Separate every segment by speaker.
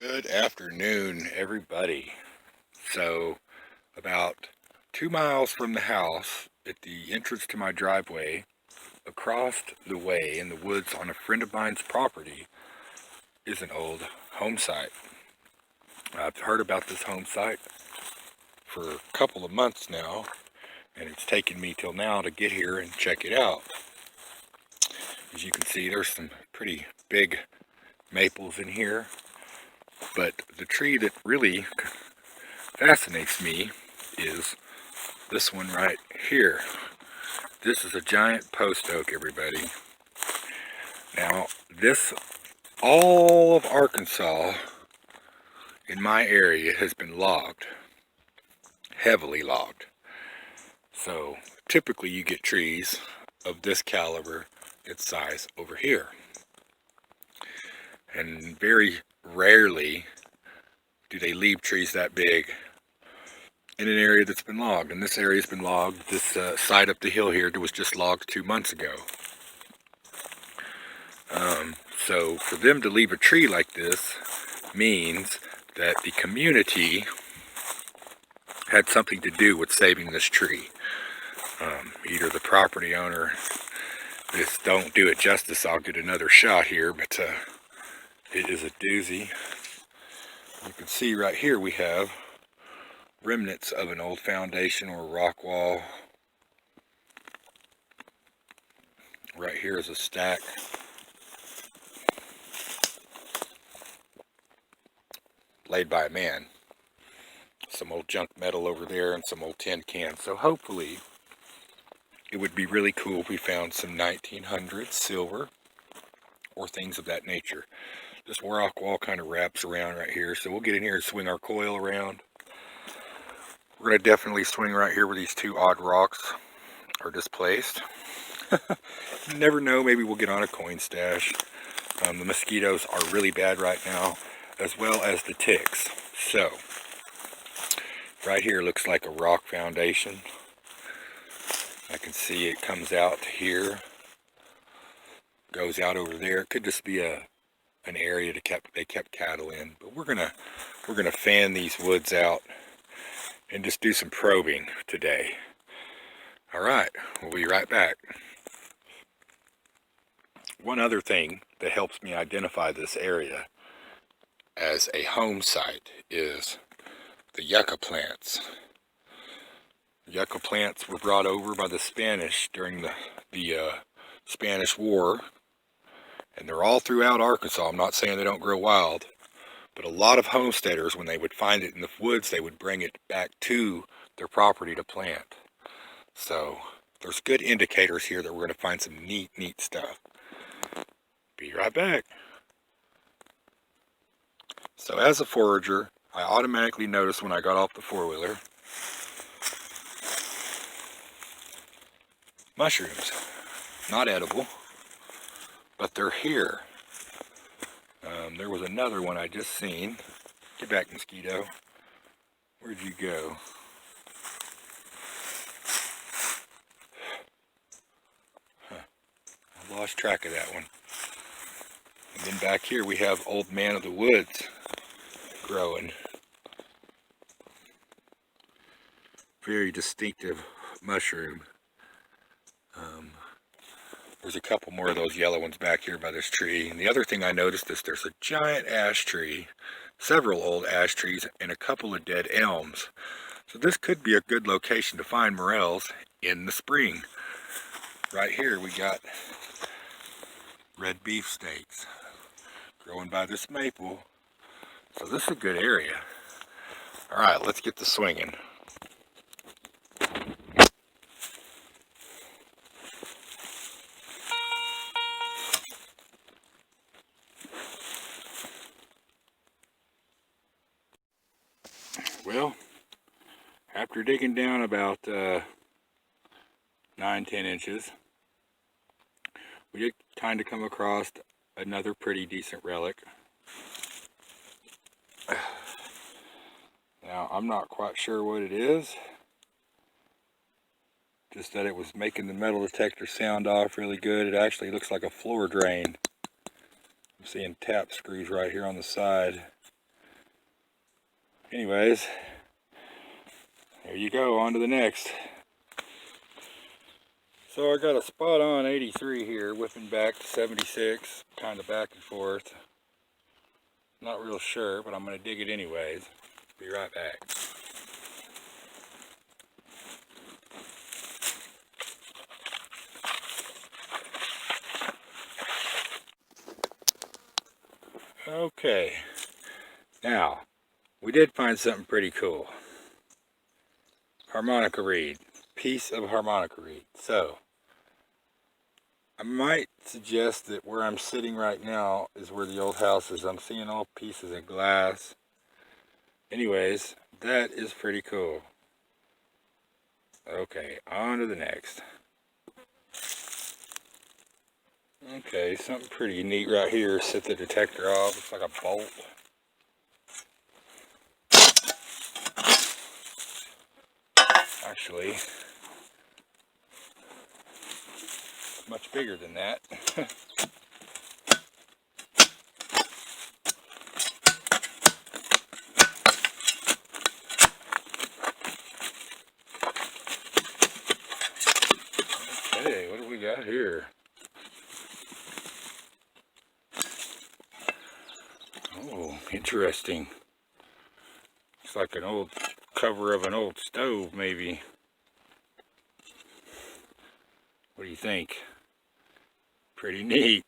Speaker 1: Good afternoon, everybody. So, about 2 miles from the house, at the entrance to my driveway, across the way in the woods on a friend of mine's property, is an old home site. I've heard about this home site for a couple of months now, and it's taken me till now to get here and check it out. As you can see, there's some pretty big maples in here, but the tree that really fascinates me is this one right here. This is a giant post oak, everybody. Now, all of Arkansas in my area has been logged, heavily logged. So typically you get trees of this caliber, its size over here. And very rarely do they leave trees that big in an area that's been logged. And this area's been logged. This side up the hill here was just logged 2 months ago. So for them to leave a tree like this means that the community had something to do with saving this tree. Either the property owner, this don't do it justice, I'll get another shot here, but it is a doozy. You can see right here we have remnants of an old foundation or rock wall. Right here is a stack. Laid by a man. Some old junk metal over there and some old tin cans. So hopefully it would be really cool if we found some 1900s silver or things of that nature. This rock wall kind of wraps around right here, so we'll get in here and swing our coil around. We're going to definitely swing right here where these two odd rocks are displaced. You never know, maybe we'll get on a coin stash. The mosquitoes are really bad right now, as well as the ticks. So, right here looks like a rock foundation. I can see it comes out here, goes out over there. It could just be an area they kept cattle in. But we're gonna fan these woods out and just do some probing today. All right, we'll be right back. One other thing that helps me identify this area as a home site is the yucca plants. Yucca plants were brought over by the Spanish during the Spanish War, and they're all throughout Arkansas. I'm not saying they don't grow wild, but a lot of homesteaders, when they would find it in the woods, they would bring it back to their property to plant. So there's good indicators here that we're going to find some neat stuff. Be right back. So as a forager, I automatically noticed when I got off the four-wheeler, mushrooms. Not edible, but they're here. There was another one I just seen. Get back, mosquito. Where'd you go? I lost track of that one. And then back here we have Old Man of the Woods growing. Very distinctive mushroom. There's a couple more of those yellow ones back here by this tree. And the other thing I noticed is there's a giant ash tree, several old ash trees, and a couple of dead elms. So this could be a good location to find morels in the spring. Right here we got red beefsteaks growing by this maple. So this is a good area. All right, let's get to swinging. Well, after digging down about 9-10 inches, we did kind of come across another pretty decent relic. Now, I'm not quite sure what it is. Just that it was making the metal detector sound off really good. It actually looks like a floor drain. I'm seeing tap screws right here on the side. Anyways, there you go, on to the next. So I got a spot on 83 here, whipping back to 76, kind of back and forth. Not real sure, but I'm going to dig it anyways. Be right back. Okay, now we did find something pretty cool. Harmonica reed, piece of harmonica reed. So I might suggest that where I'm sitting right now is where the old house is. I'm seeing all pieces of glass. Anyways, that is pretty cool. Okay, on to the next. Okay, something pretty neat right here. Set the detector off. Looks like a bolt. Actually, it's much bigger than that. Okay, what do we got here? Oh, interesting. It's like an old cover of an old stove, maybe. What do you think? Pretty neat.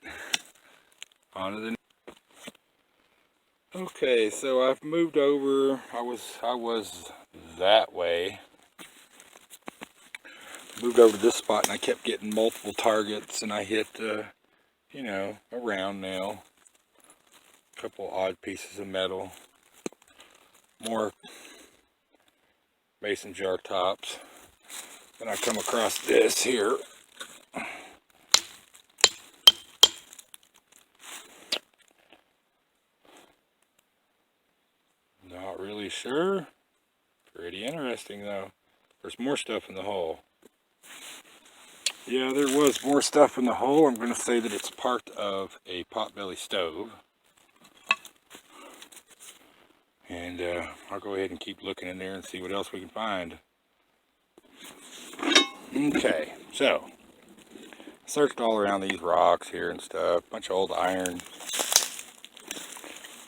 Speaker 1: On to the next. Okay, so I've moved over. I was that way. Moved over to this spot and I kept getting multiple targets, and I hit you know, a round nail, a couple odd pieces of metal, more mason jar tops. Then I come across this here. Not really sure. Pretty interesting though. There's more stuff in the hole. Yeah, there was more stuff in the hole. I'm going to say that it's part of a potbelly stove. And I'll go ahead and keep looking in there and see what else we can find. Okay, so searched all around these rocks here and stuff. Bunch of old iron,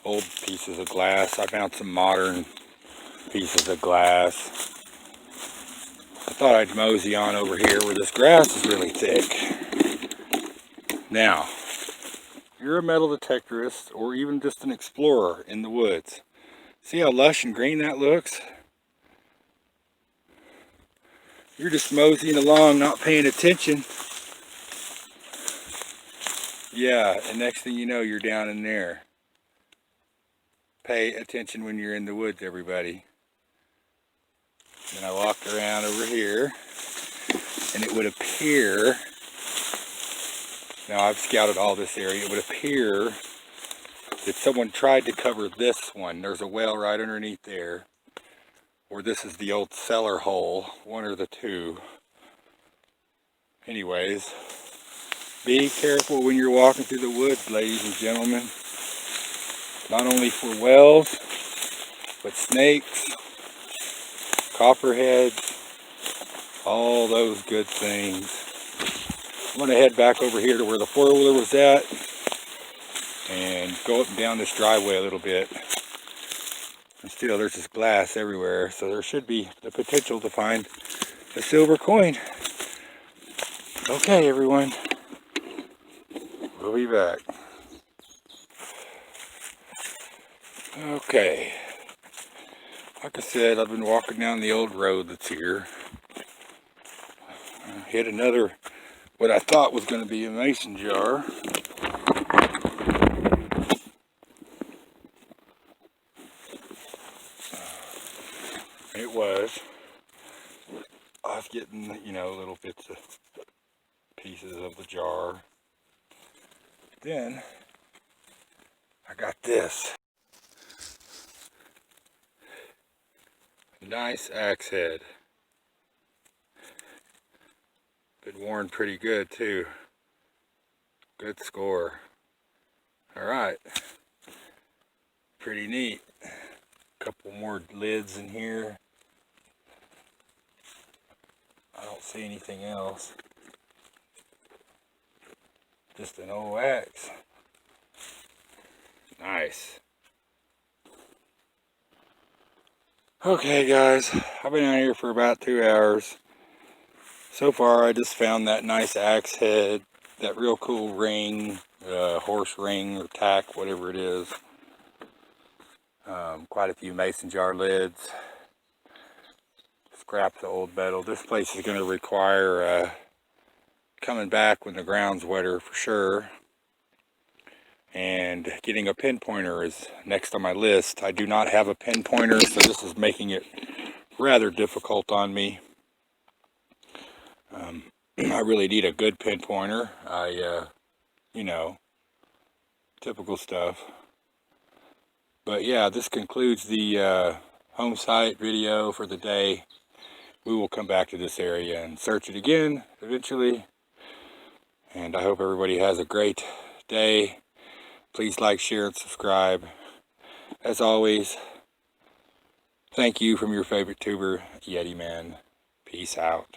Speaker 1: old pieces of glass. I found some modern pieces of glass. I thought I'd mosey on over here where this grass is really thick. Now, you're a metal detectorist or even just an explorer in the woods. See how lush and green that looks? You're just moseying along, not paying attention. Yeah, and next thing you know, you're down in there. Pay attention when you're in the woods, everybody. Then I walked around over here, and it would appear, now I've scouted all this area, it would appear that someone tried to cover this one. There's a well right underneath there, or this is the old cellar hole, one or the two. Anyways, be careful when you're walking through the woods, ladies and gentlemen. Not only for wells, but snakes, copperheads, all those good things. I'm going to head back over here to where the four-wheeler was at and go up and down this driveway a little bit. And still, there's just glass everywhere, so there should be the potential to find a silver coin. Okay, everyone, we'll be back. Okay, like I said, I've been walking down the old road that's here. I hit another, what I thought was going to be a mason jar. It was. I was getting, you know, little bits of pieces of the jar. Then I got this. Nice axe head. Been worn pretty good too. Good score. Alright. Pretty neat. couple more lids in here. I don't see anything else. Just an old axe. Nice. Okay guys, I've been out here for about 2 hours. So far I just found that nice axe head, that real cool ring, horse ring or tack, whatever it is. Quite a few mason jar lids. Scraps of old metal. This place is going to require coming back when the ground's wetter for sure. And getting a pinpointer is next on my list. I do not have a pinpointer, so this is making it rather difficult on me. I really need a good pinpointer. You know, typical stuff. But yeah, this concludes the home site video for the day. We will come back to this area and search it again eventually. And I hope everybody has a great day. Please like, share, and subscribe. As always, thank you from your favorite tuber, Yeti Man. Peace out.